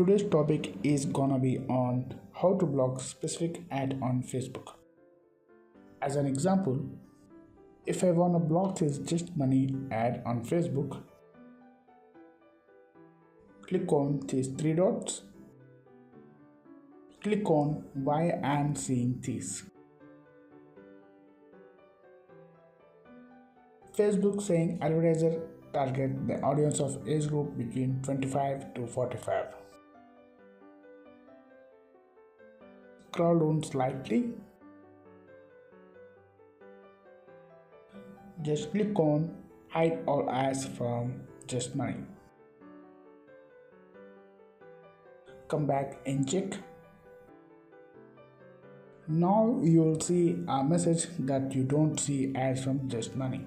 Today's topic is gonna be on how to block specific ad on Facebook. As an example, if I wanna block this just money ad on Facebook, click on these three dots, click on why I'm seeing this. Facebook saying advertiser target the audience of age group between 25 to 45. Scroll down slightly. Just click on hide all ads from just money. Come back and check. Now you will see a message that you don't see ads from just money.